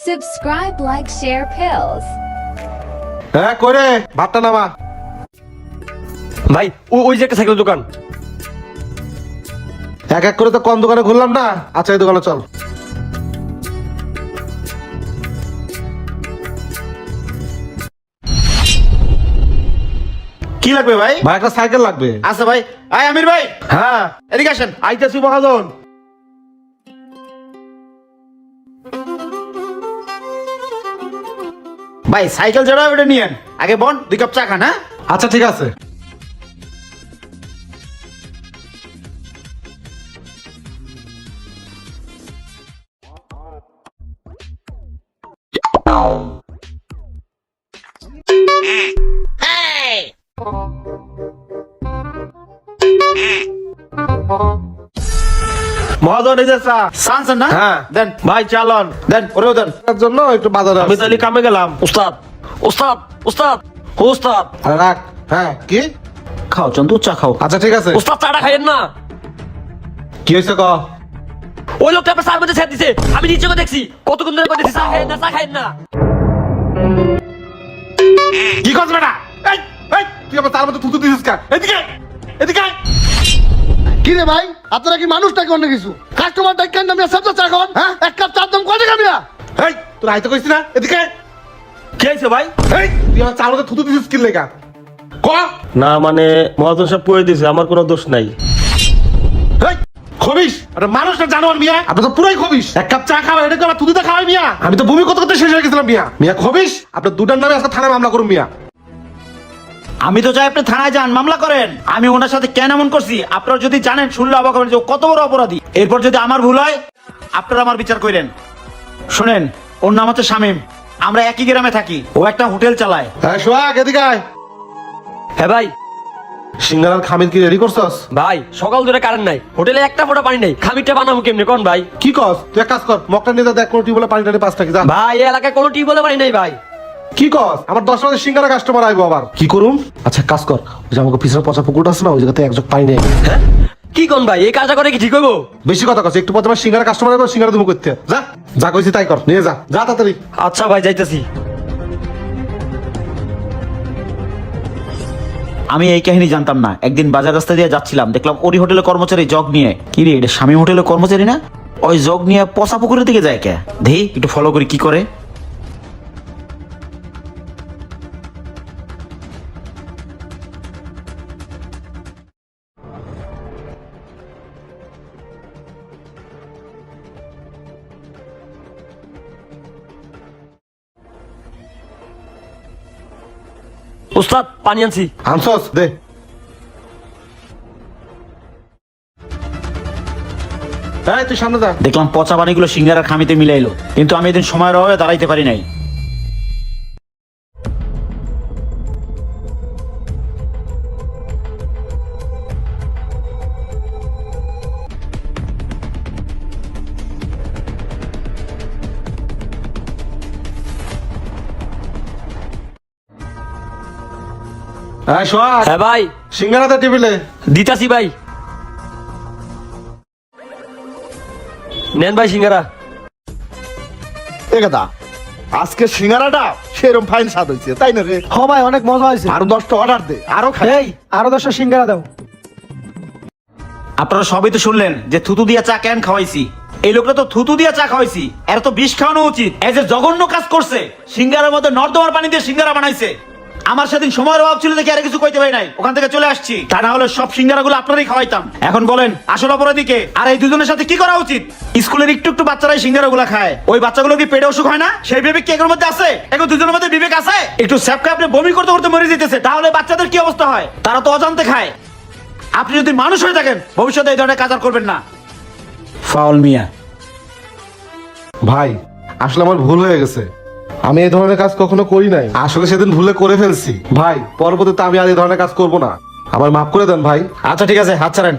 Subscribe, like, share, pills. হ্যাঁ করে ভাতটা নামা। ভাই ওই যে একটা সাইকেল দোকান। এক এক করে তো কম দোকানে ঘুরলাম না। আচ্ছা এই দোকানে চল। কি লাগবে ভাই? ভাই একটা সাইকেল লাগবে। আচ্ছা ভাই। আয় আমির ভাই, হ্যাঁ এদিকে আসেন। আইতেছি মহাজন। ভাই সাইকেল যেটা ওটা নিয়েন, আগে বন 2 কাপ চা খান। হ্যাঁ আচ্ছা ঠিক আছে। মহাজন এই যে চা। সানসেন না? হ্যাঁ। দেন ভাই চালন দেন, ওরেও দেন। তার জন্য একটু বাজারে আমি আসছি। তাহলে কামে গেলাম। উস্তাদ উস্তাদ উস্তাদ উস্তাদ আরে রাখ। হ্যাঁ কি? খাও চন্দু, চা খাও। আচ্ছা ঠিক আছে। উস্তাদ চাটা খাইয়েন না। কি হয়েছে ক? ওই লোকটা আপনার চার মধ্যে ছেড়ে দিছে। আমি নিচে দেখছি কতক্ষণ ধরে কইতেছি চা খাইয়েন না, চা খাইয়েন না। কি করছ বেটা? এই এই তুই আমার তার মধ্যে থুতু দিছিস কেন? এদিকে এদিকে আয়। কি রে ভাই, আপনারা কি মানুষ নাকি অন্য কিছু? কাস্টমার ডাক্তার নামে সবটা চা খাওয়ান, হ্যাঁ? এক কাপ চার দাম কত টাকা মিয়া? এই তোর আইতে কইছিস না? এদিকে আয়। কি হয়েছে ভাই? এই তুই আমার তার মধ্যে থুতু দিছিস কি লেগা? ক? না মানে মহাজন সাহেব পড়ে দিয়েছে, আমার কোনো দোষ নাই। এই খবিস আরে মানুষ না জানোয়ার মিয়া। আপনি তো পুরাই খবিস। এক কাপ চা খাওয়া এটা তো আমার থুতুতে খাওয়াই মিয়া। আমি তো ভূমি করতে করতে শেষ হয়ে গেছিলাম মিয়া। মিয়া খবিস আপনি দুটার নামে আজকে থানায় মামলা করুন মিয়া। আমি তো চাই আপনি থানায় যান, মামলা করেন। আমি ওনার সাথে কেন এমন করছি আপনারা যদি জানেন, শুনলে অবাক হবেন যে ও কত বড় অপরাধী। এরপর যদি আমার ভুল হয় আপনারা আমার বিচার করেন। শুনেন, ওর নাম হচ্ছে শামীম। আমরা একই গ্রামে থাকি। ও একটা হোটেল চালায়। হ্যাঁ সোহাগ এদিকে আয়। হ্যাঁ ভাই। সিঙ্গারার খামির কি রেডি করছস? ভাই সকাল ধরে কারেন্ট নাই, হোটেলে একটা ফোঁটা পানি নেই, খামিরটা বানাবো কেমনে কোন ভাই? কি কস? তুই এক কাজ কর, মগটা নিয়ে যা, দেখ কোন টিউবওয়েলে পানি টানি পাঁচ টাকি যা। ভাই এই এলাকায় কোনো টিউবওয়েলে পানি নাই ভাই। কি কস? আমার 10 টাকা সিঙ্গারা কাস্টমার আইবো আবার। কি করুম? আচ্ছা কাজ কর, ওই যে আমাকে পিছনে পচা পুকুরটা আছে না, ওই জায়গাতে এক জগ পানি নেই। হ্যাঁ কি কোন ভাই, এই কাজটা করে কি ঠিক হইব? বেশি কথা কস, একটু পর তোমার সিঙ্গারা কাস্টমার আইবো, সিঙ্গারা তুমি করতে যা। যা কইছি তাই কর, নিয়ে যা যা তাড়াতাড়ি। আচ্ছা ভাই যাইতেছি। আমি এই কাহিনী জানতাম না। একদিন বাজার রাস্তা দিয়ে যাচ্ছিলাম, দেখলাম ওরি হোটেলের কর্মচারী জগ নিয়ে। কি রে, এটা শামীম হোটেলের কর্মচারী না? ওই জগ নিয়ে পচা পুকুরের দিকে যায় কে? দেই একটু ফলো করি কি করে। উস্তাদ পানি আনছি। আনছস দে। এই তুই সামনে যা। দেখলাম পচা পানিগুলো সিঙ্গারার খামিতে মিলাইলো, কিন্তু আমি এদিন সময়ের অভাবে দাঁড়াইতে পারি নাই। এই সোহাগ হ্যাঁ ভাই সিঙ্গারা দে টেবিলে। দিতাছি ভাই। নেন ভাই সিঙ্গারা। এ কথা, আজকে সিঙ্গারাটা সেরকম ফাইন স্বাদ হয়েছে, তাই না রে? হ ভাই, অনেক মজা হয়েছে। আরো 10টা অর্ডার দে, আরো খাই। এই আরো 10টা সিঙ্গারা দাও। আপনারা সবই তো শুনলেন যে থুতু দিয়া চা কেন খাওয়াইছি। এই লোকটা তো থুতু দিয়া চা খাওয়াইছি, এর তো বিষ খাওয়ানো উচিত। এই যে জঘন্য কাজ করছে, সিঙ্গারার মধ্যে নর্দমার পানি দিয়ে সিঙ্গারা বানাইছে। আমার সেদিন সময়ের অভাব ছিল দেখে আর কিছু কইতে পারি নাই, ওখান থেকে চলে আসছি। তা না হলে সব সিঙ্গারাগুলো আপনারই খাওয়াইতাম। এখন বলেন আসল অপরাধীকে? আর এই দুজনের সাথে কি করা উচিত? স্কুলের একটু একটু বাচ্চারাই সিঙ্গারাগুলো খায়, ওই বাচ্চাগুলো কি পেটে অসুখ হয় না? সেই বিবেক কি এগুলোর মধ্যে আছে? এগুলো দুজনের মধ্যে বিবেক আছে? একটু স্যাপকে আপনি বমি করতে করতে মরে যেতেছে, তাহলে বাচ্চাদের কি অবস্থা হয়? তারা তো অজান্তে খায়। আপনি যদি মানুষ হয়ে থাকেন ভবিষ্যতে এই ধরনের কাজ আর করবেন না। ফাউল মিয়া। ভাই আসলে আমার ভুল হয়ে গেছে, আমি এই ধরনের কাজ কখনো করি নাই। আসলে সেদিন ভুলে করে ফেলছি ভাই। পরবর্তীতে আমি আর এই ধরনের কাজ করব না, আমার মাফ করে দেন ভাই। আচ্ছা ঠিক আছে, হাত ছাড়েন।